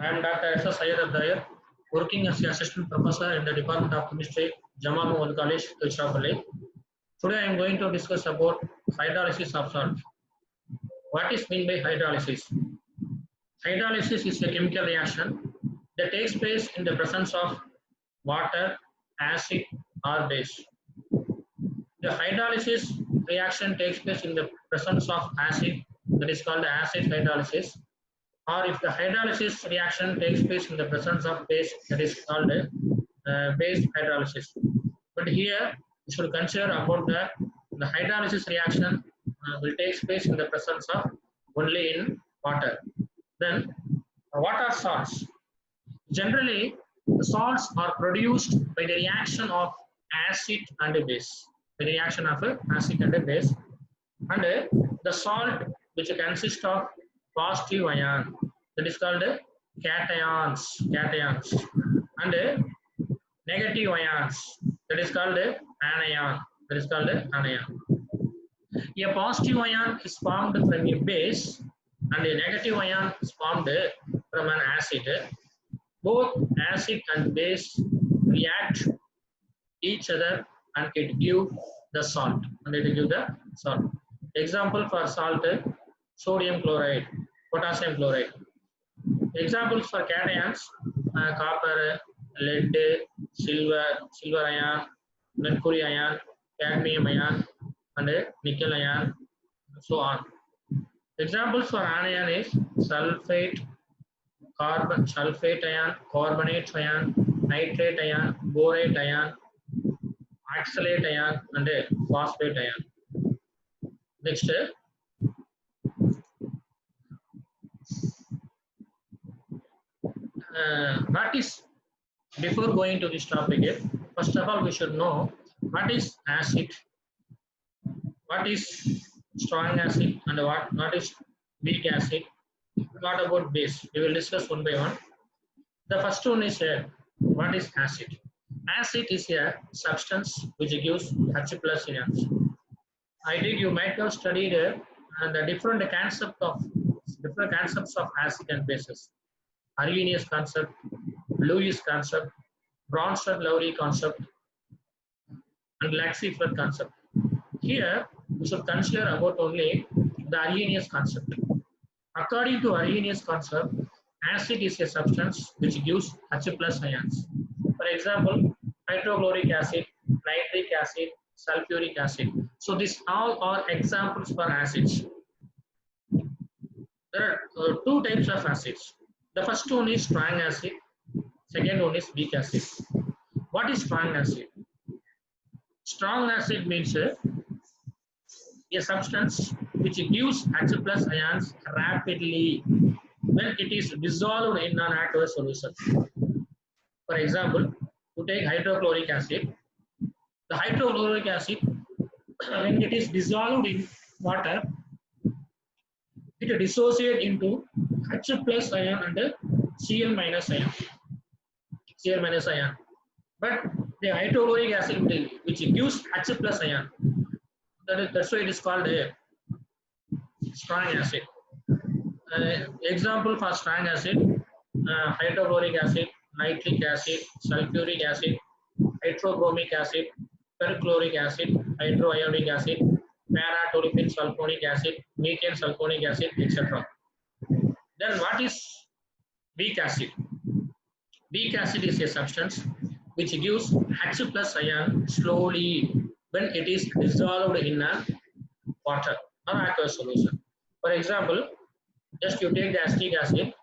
I am Dr. S. Syed Abdayar, working as the Assistant Professor in the Department of Chemistry, Jamal Muhammad College, Tiruchirappalli. Today I am going to discuss about hydrolysis of salt. What is meant by hydrolysis? Hydrolysis is a chemical reaction that takes place in the presence of water, acid, or base. The hydrolysis reaction takes place in the presence of acid, that is called acid hydrolysis, or if the hydrolysis reaction takes place in the presence of base, that is called base hydrolysis. But here we should consider about the hydrolysis reaction will take place in the presence of only in water. Then what are salts? Generally, the salts are produced by the reaction of acid and a base. The reaction of acid and a base, and the salt which consists of positive ion, that is called cations, and negative ions, that is called anion, A positive ion is formed from a base and a negative ion is formed from an acid. Both acid and base react each other and it gives the salt. Example for salt: sodium chloride, potassium chloride. Examples for cations: copper, lead, silver ion, mercury ion, cadmium ion, and nickel ion, so on. Examples for anion is sulfate, sulfate ion, carbonate ion, nitrate ion, borate ion, oxalate ion, and phosphate ion. Next, what is, before going to this topic, first of all we should know what is acid, what is strong acid, and what is weak acid. What about base? We will discuss one by one. The first one is what is acid? Acid is a substance which gives H plus ions. You might have studied the different concepts of acid and bases. Arrhenius concept, Lewis concept, Bronsted-Lowry concept, and Laxey-Flood concept. Here we should consider about only the Arrhenius concept. According to Arrhenius concept, acid is a substance which gives H plus ions. For example, hydrochloric acid, nitric acid, sulfuric acid. So these all are examples for acids. There are two types of acids. The first one is strong acid, second one is weak acid. What is strong acid? Strong acid means a substance which gives H plus ions rapidly when it is dissolved in an aqueous solution. For example, to take hydrochloric acid, the hydrochloric acid, when it is dissolved in water, it dissociates into H plus ion and Cl minus ion. But the hydrochloric acid which gives H plus ion, that's why it is called a strong acid. Example for strong acid: hydrochloric acid, nitric acid, sulfuric acid, hydrobromic acid, perchloric acid, hydroiodic acid, para-toluene sulfonic acid, methane sulfonic acid, etc. Then what is weak acid? Weak acid is a substance which gives H plus ion slowly when it is dissolved in a water or aqueous solution. For example, just you take the acetic acid.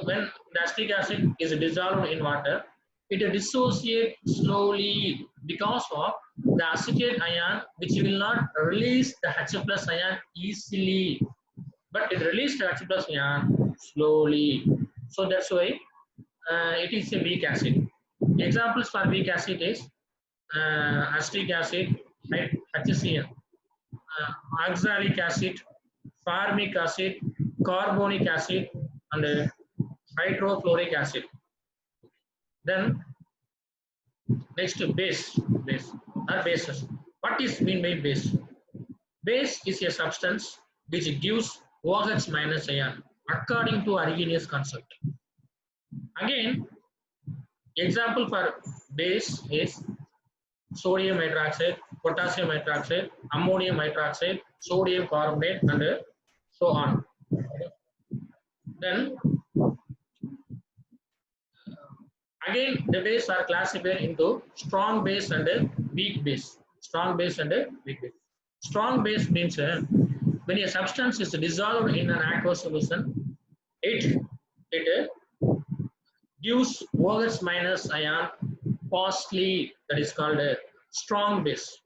When the acetic acid is dissolved in water, it dissociates slowly because of the acetate ion, which will not release the H plus ion easily, but it releases the H plus ion slowly. So that's why it is a weak acid. Examples for weak acid is acetic acid, HCl, oxalic acid, formic acid, carbonic acid, and hydrofluoric acid. Then next, base or bases. What is mean by base? Base is a substance which gives OH minus ion according to Arrhenius concept. Again, example for base is sodium hydroxide, potassium hydroxide, ammonium hydroxide, sodium carbonate, and so on. Then again, the base are classified into strong base and weak base. Strong base and weak base. Strong base means when a substance is dissolved in an aqueous solution, it gives OH minus ion falsely, that is called a strong base.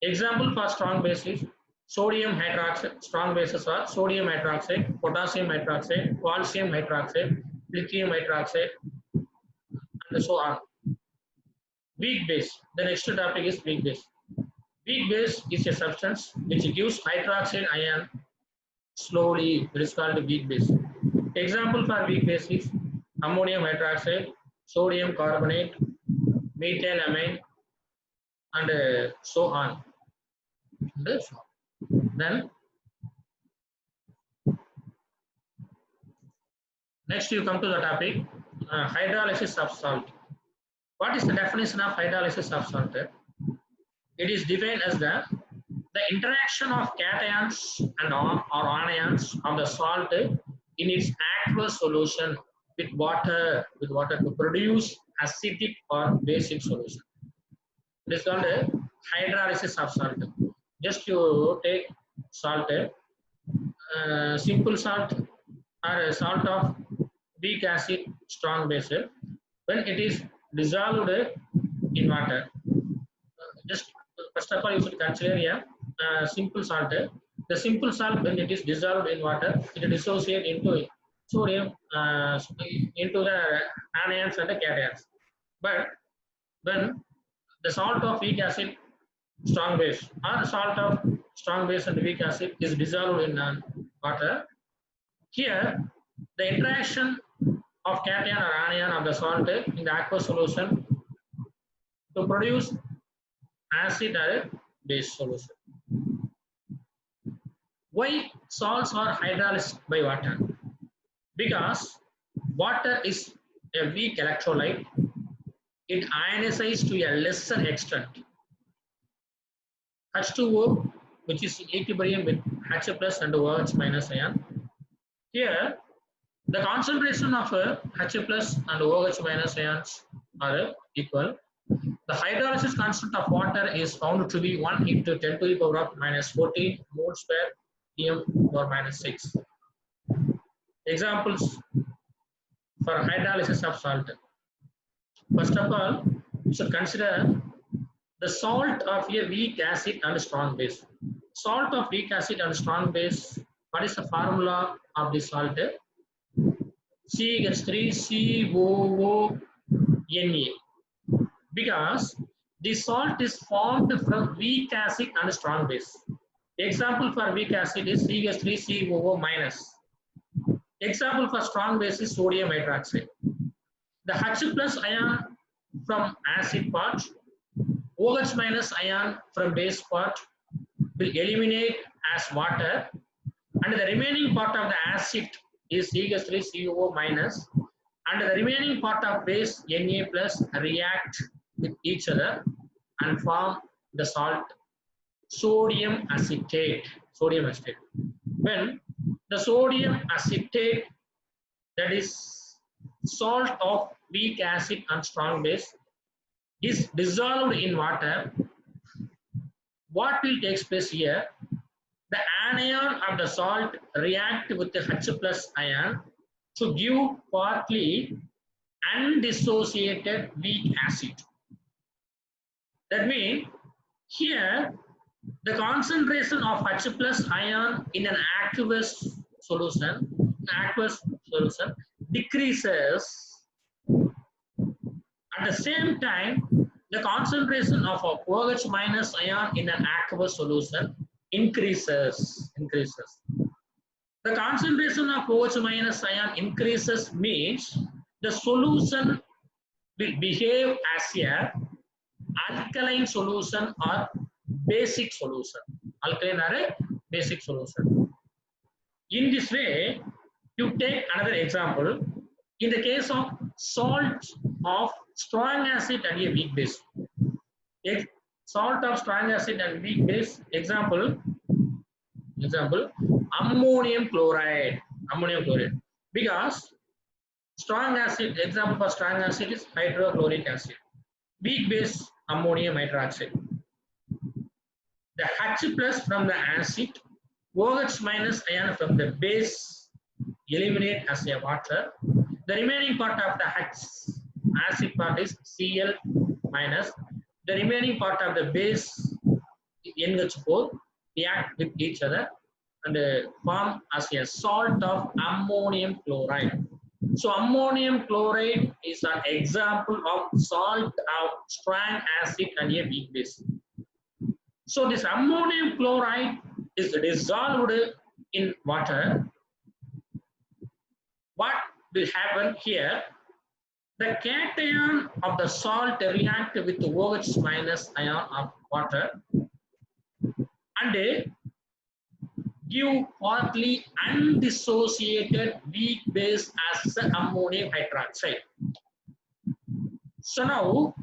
Example for strong base is sodium hydroxide. Strong bases are sodium hydroxide, potassium hydroxide, calcium hydroxide, lithium hydroxide, and so on. Weak base. The next topic is weak base. Weak base is a substance which gives hydroxide ion slowly. It is called weak base. Example for weak base is ammonium hydroxide, sodium carbonate, methylamine, and so on. Then next you come to the topic hydrolysis of salt. What is the definition of hydrolysis of salt? It is defined as the interaction of cations and or anions of the salt in its aqueous solution with water to produce acidic or basic solution. It is called hydrolysis of salt. Just you take salt, simple salt or a salt of weak acid, strong base. When it is dissolved in water, just first of all you should consider a simple salt. The simple salt, when it is dissolved in water, it dissociates into sodium, into the anions and the cations. But when the salt of weak acid, strong base, or the salt of strong base and weak acid is dissolved in water, here the interaction of cation or anion of the salt in the aqueous solution to produce acid or base solution. Why salts are hydrolyzed by water? Because water is a weak electrolyte. It ionizes to a lesser extent. H2O, which is in equilibrium with H plus and OH minus ion. Here, the concentration of H plus and OH minus ions are equal. The hydrolysis constant of water is found to be 1 into 10 to the power of minus 14 moles per em or minus 6. Examples for hydrolysis of salt. First of all, you should consider the salt of a weak acid and strong base. Salt of weak acid and strong base, what is the formula of the salt? CH3COONA. Because the salt is formed from weak acid and strong base. Example for weak acid is CH3COO minus. Example for strong base is sodium hydroxide. The H plus ion from acid part, OH minus ion from base part will eliminate as water, and the remaining part of the acid is CH3COO minus, and the remaining part of base Na plus react with each other and form the salt sodium acetate. Sodium acetate. When the sodium acetate, that is salt of weak acid and strong base, is dissolved in water, what will take place here? The anion of the salt react with the H plus ion to give partly undissociated weak acid. That means here the concentration of H plus ion in an aqueous solution decreases. At the same time, the concentration of OH minus ion in an aqueous solution increases. The concentration of OH minus ion increases means the solution will behave as a alkaline solution or basic solution. Alkaline or a basic solution. In this way, you take another example. In the case of salt of strong acid and a weak base, salt of strong acid and weak base, example ammonium chloride, because strong acid, example for strong acid is hydrochloric acid, weak base ammonium hydroxide. The H plus from the acid, OH minus ion from the base eliminate as a water. The remaining part of the acid part is Cl minus. The remaining part of the base NH4 react with each other and form as a salt of ammonium chloride. So ammonium chloride is an example of salt of strong acid and a weak base. So this ammonium chloride is dissolved in water. What will happen here? The cation of the salt react with the OH minus ion of water and give partly undissociated weak base as ammonium hydroxide. So now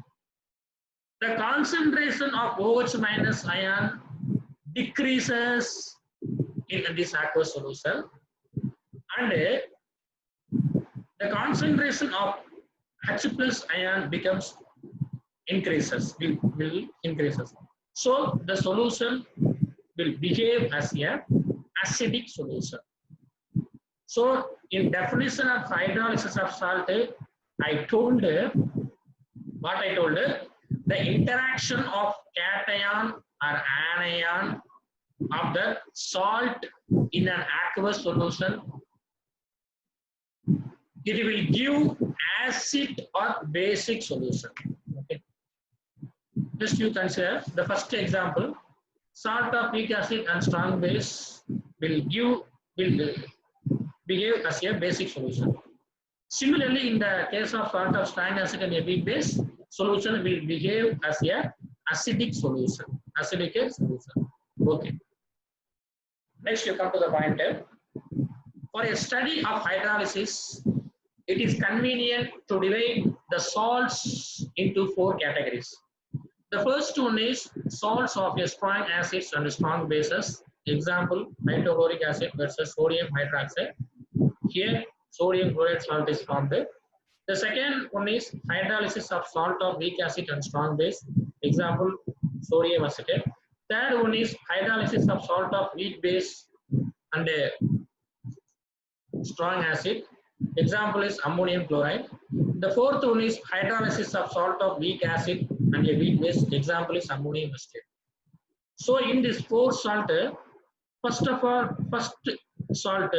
the concentration of OH minus ion decreases in this aqueous solution and the concentration of H plus ion becomes will increases. So the solution will behave as a acidic solution. So in definition of hydrolysis of salt, I told the interaction of cation or anion of the salt in an aqueous solution, it will give acid or basic solution. Okay. Just you consider the first example, salt of weak acid and strong base will behave as a basic solution. Similarly, in the case of salt of strong acid and a weak base, solution will behave as a acidic solution. Okay. Next, you come to the point. For a study of hydrolysis, it is convenient to divide the salts into 4 categories. The first one is salts of a strong acids and strong bases. Example, hydrochloric acid versus sodium hydroxide. Here, sodium chloride salt is formed. The second one is hydrolysis of salt of weak acid and strong base. Example, sodium acetate. Third one is hydrolysis of salt of weak base and strong acid. Example is ammonium chloride. The fourth one is hydrolysis of salt of weak acid and a weak base. Example is ammonium acetate. So in this 4 salt, first salt,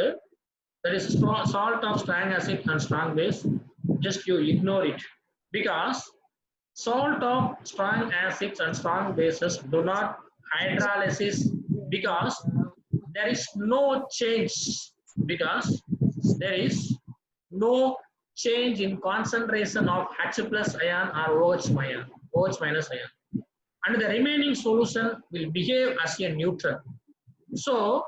that is salt of strong acid and strong base, just you ignore it, because salt of strong acids and strong bases do not hydrolysis because there is no change, in concentration of H plus ion or OH minus ion, and the remaining solution will behave as a neutral. So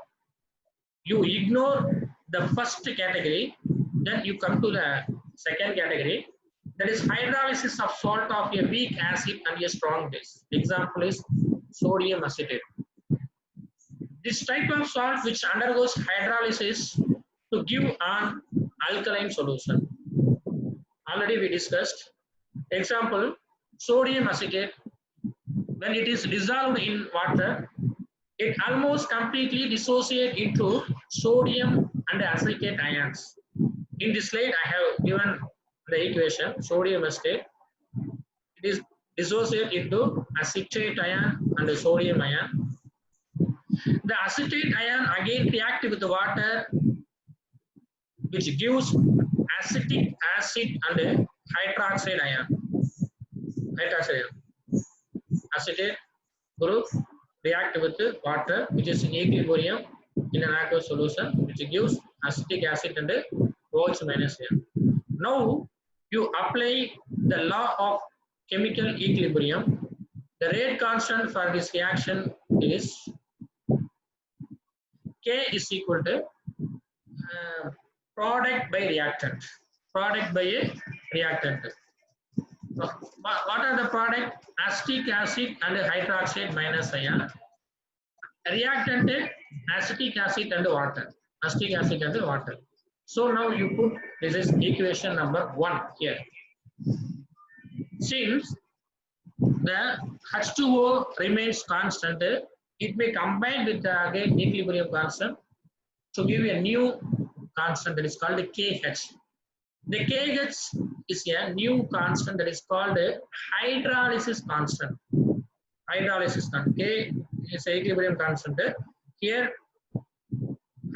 you ignore the first category, then you come to the second category, that is hydrolysis of salt of a weak acid and a strong base. Example is sodium acetate. This type of salt which undergoes hydrolysis to give an alkaline solution. Already we discussed. Example, sodium acetate, when it is dissolved in water, it almost completely dissociates into sodium and acetate ions. In this slide, I have given the equation, sodium acetate. It is dissociated into acetate ion and sodium ion. The acetate ion again reacts with the water, which gives acetic acid and hydroxide ion. Acetate group react with the water, which is in equilibrium in an aqueous solution, which gives acetic acid and OH minus ion. Now you apply the law of chemical equilibrium. The rate constant for this reaction is K is equal to product by reactant. product by a reactant. What are the product? Acetic acid and hydroxide minus ion. Reactant acetic acid and water. Acetic acid and water. So now you put this is equation number 1 here. Since the H2O remains constant, it may combine with the again equilibrium constant to give you a new constant that is called KH. The KH is a new constant that is called a hydrolysis constant. Hydrolysis constant. K is a equilibrium constant. Here,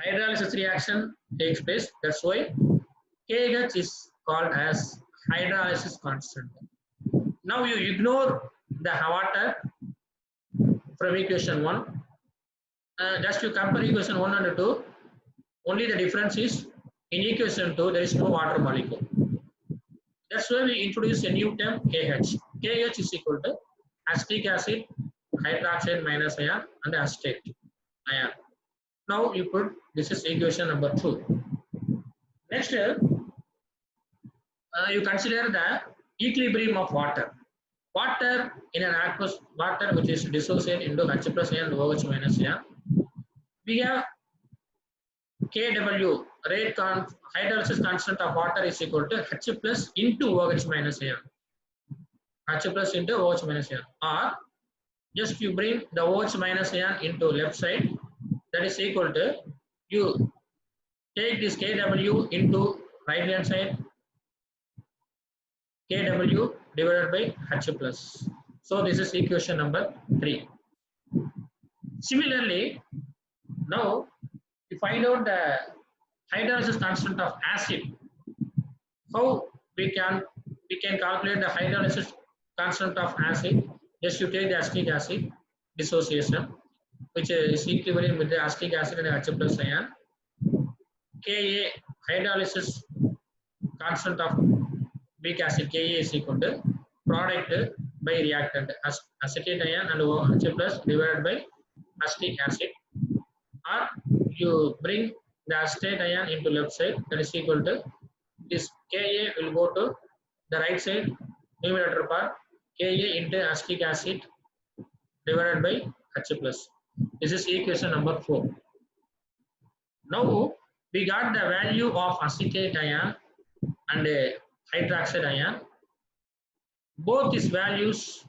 hydrolysis reaction takes place. That's why KH is called as hydrolysis constant. Now you ignore the water from equation 1. Just you compare equation 1 and 2. Only the difference is in equation 2 there is no water molecule. That's why we introduce a new term KH. KH is equal to acetic acid, hydroxide minus ion and acetate ion. Now you put this is equation number 2. Next, you consider the equilibrium of water. Water in an aqueous water which is dissociated into H plus ion and OH minus ion. We have Kw rate hydrolysis constant of water is equal to H plus into OH minus ion. H plus into OH minus ion. Or just you bring the OH minus ion into left side, that is equal to you take this Kw into right hand side, Kw divided by H plus. So this is equation number 3. Similarly, now to find out the hydrolysis constant of acid, how we can calculate the hydrolysis constant of acid. Just you take the acetic acid dissociation, which is equivalent with the acetic acid and H plus ion. Ka hydrolysis constant of weak acid Ka is equal to product by reactant acetate ion and H plus divided by acetic acid. Or you bring the acetate ion into left side, that is equal to this Ka will go to the right side numerator part, Ka into acetic acid divided by H plus. This is equation number 4. Now we got the value of acetate ion and hydroxide ion. Both these values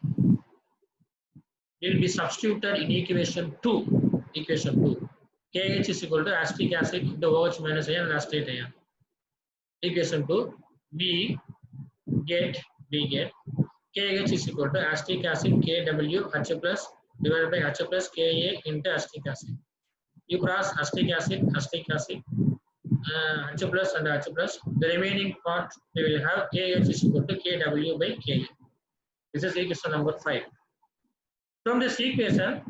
will be substituted in equation 2. Equation 2. KH is equal to acetic acid into OH minus ion and acetate ion. Equation 2. We get KH is equal to acetic acid Kw H plus divided by H plus Ka into acetic acid. You cross acetic acid, H plus and H plus. The remaining part we will have KH is equal to Kw by Ka. This is equation number 5. From this equation,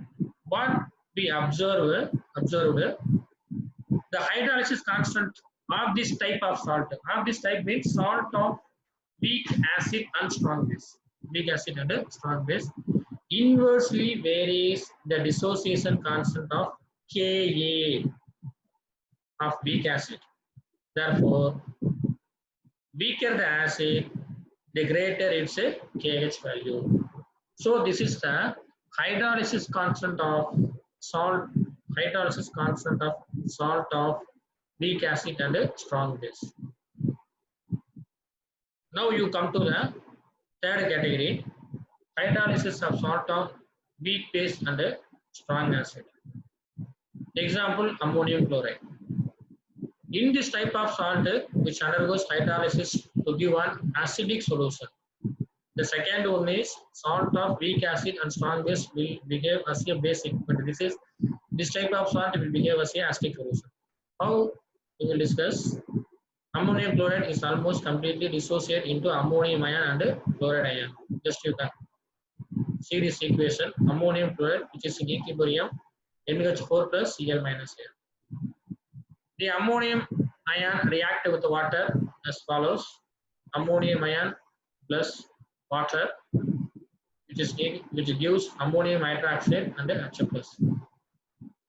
what we observed the hydrolysis constant of this type of salt. Of this type means salt of weak acid and strong base. Weak acid and strong base inversely varies the dissociation constant of Ka of weak acid. Therefore, weaker the acid, the greater its KH value. So this is the hydrolysis constant of salt, of weak acid and strong base. Now you come to the third category, hydrolysis of salt of weak base and strong acid. Example, ammonium chloride. In this type of salt which undergoes hydrolysis to give an acidic solution. The second one is salt of weak acid and strong base will behave as a basic, but this type of salt will behave as a acidic solution. How we will discuss. Ammonium chloride is almost completely dissociated into ammonium ion and chloride ion. Just you can see this equation. Ammonium chloride, which is in equilibrium, NH4 plus Cl minus Al. The ammonium ion react with the water as follows. Ammonium ion plus water, which gives ammonium hydroxide and H plus.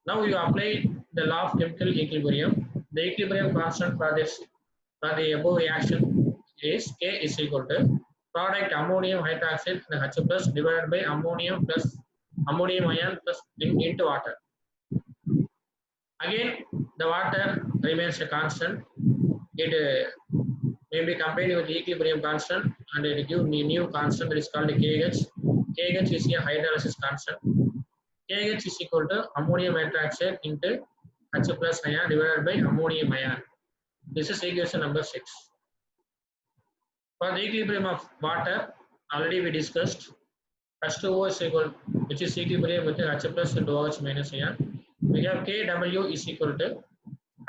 Now you apply the law of chemical equilibrium. The equilibrium constant for this for the above reaction is K is equal to product ammonium hydroxide and H plus divided by ammonium plus ammonium ion plus into water. Again, the water remains a constant. It may be combined with equilibrium constant and it gives new constant that is called KH. KH is a hydrolysis constant. KH is equal to ammonium hydroxide into H plus ion divided by ammonium ion. This is equation number 6. For the equilibrium of water, already we discussed H2O is equal, which is equilibrium with H plus into OH minus ion. We have Kw is equal to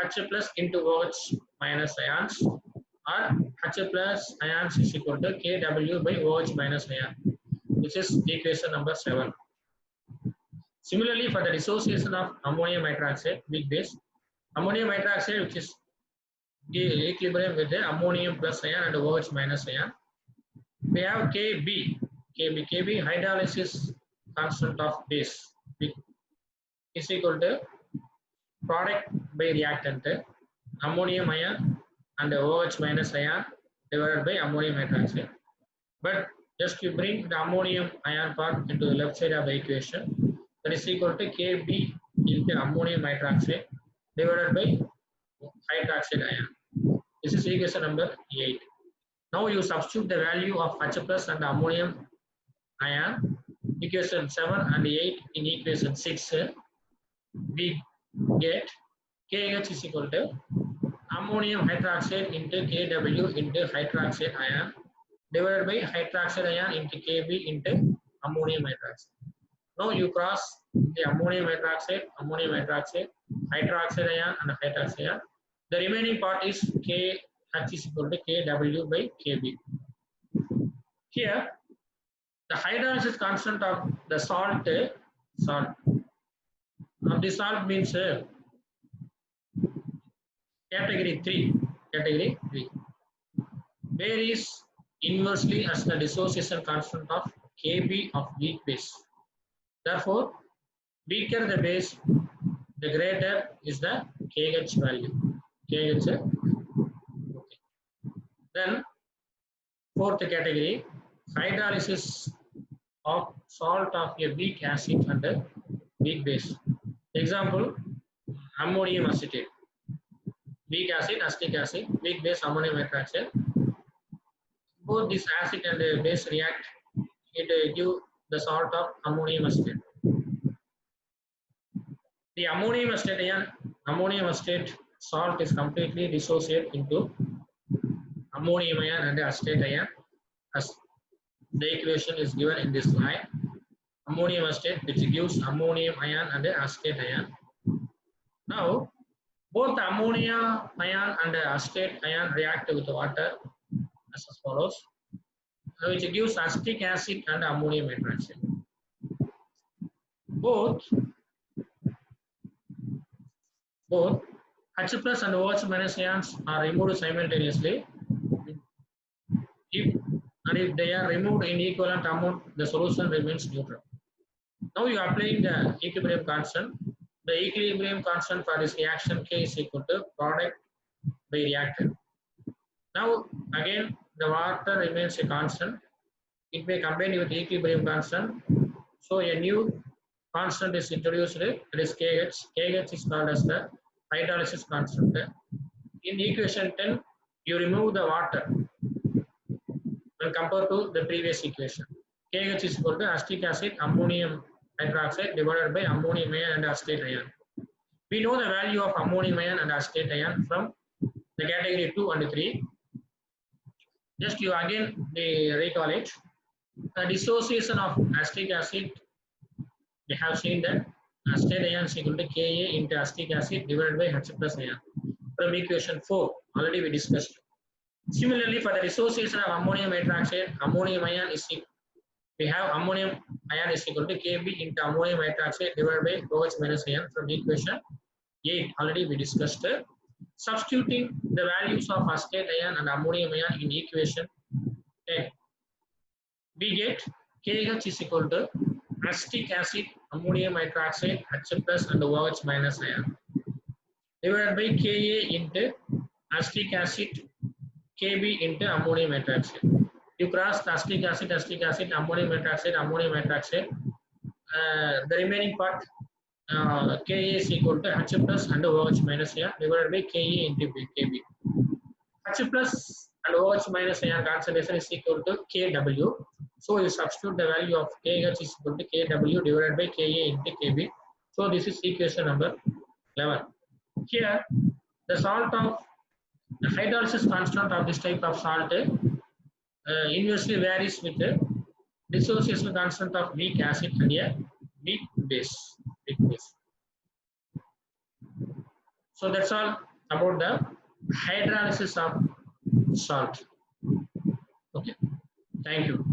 H plus into OH minus ions, or H plus ions is equal to Kw by OH minus ion. This is equation number 7. Similarly, for the dissociation of ammonium hydroxide, weak base, ammonium hydroxide, which is equilibrium with the ammonium plus ion and OH minus ion, we have Kb hydrolysis constant of base is equal to product by reactant ammonium ion and OH minus ion divided by ammonium hydroxide. But just to bring the ammonium ion part into the left side of the equation, that is equal to Kb into ammonium hydroxide divided by hydroxide ion. This is equation number 8. Now you substitute the value of H plus and ammonium ion, equation 7 and 8 in equation 6. We get KH is equal to ammonium hydroxide into Kw into hydroxide ion divided by hydroxide ion into Kb into ammonium hydroxide. Now you cross the ammonium hydroxide, hydroxide ion and hydroxide ion. The remaining part is KH is equal to Kw by Kb. Here, the hydrolysis constant of the salt of the salt means category 3, varies inversely as the dissociation constant of Kb of weak base. Therefore, weaker the base, the greater is the KH value. KH. Okay. Then, fourth category, hydrolysis of salt of a weak acid and a weak base. Example, ammonium acetate. Weak acid, acetic acid, weak base, ammonium hydroxide. Both this acid and the base react, it give the salt of ammonium acetate. The ammonium acetate salt is completely dissociated into ammonium ion and acetate ion, as the equation is given in this line. Ammonium acetate, which gives ammonium ion and acetate ion. Now, both the ammonia ion and the acetate ion react with water as follows, which gives acetic acid and ammonium hydroxide. Both H plus and OH minus ions are removed simultaneously. If they are removed in equivalent amount, the solution remains neutral. Now you are applying the equilibrium constant. The equilibrium constant for this reaction K is equal to product by reactant. Now again the water remains a constant. It may combine with equilibrium constant. So a new constant is introduced, it is KH. KH is called as the hydrolysis constant. In equation 10, you remove the water when compared to the previous equation. KH is equal to acetic acid, ammonium hydroxide divided by ammonium ion and acetate ion. We know the value of ammonium ion and acetate ion from the category 2 and 3. Just you again recall it. The dissociation of acetic acid, we have seen that acetate ion is equal to Ka into acetic acid divided by H plus ion from equation 4. Already we discussed. Similarly, for the dissociation of ammonium hydroxide, ammonium ion is equal. We have ammonium ion is equal to Kb into ammonium hydroxide divided by OH minus ion from equation 8. Already we discussed. Substituting the values of acetate ion and ammonium ion in equation 10, we get KH is equal to acetic acid, ammonium hydroxide, H plus and OH minus ion divided by Ka into acetic acid, Kb into ammonium hydroxide. You cross acetic acid, ammonium hydroxide. The remaining part Ka is equal to H plus and OH minus A divided by Ka into Kb. H plus and OH minus ion concentration is equal to Kw. So you substitute the value of KH is equal to Kw divided by Ka into Kb. So this is equation number 11. Here, the salt of the hydrolysis constant of this type of salt inversely varies with the dissociation constant of weak acid and a weak base. So that's all about the hydrolysis of salt. Okay, thank you.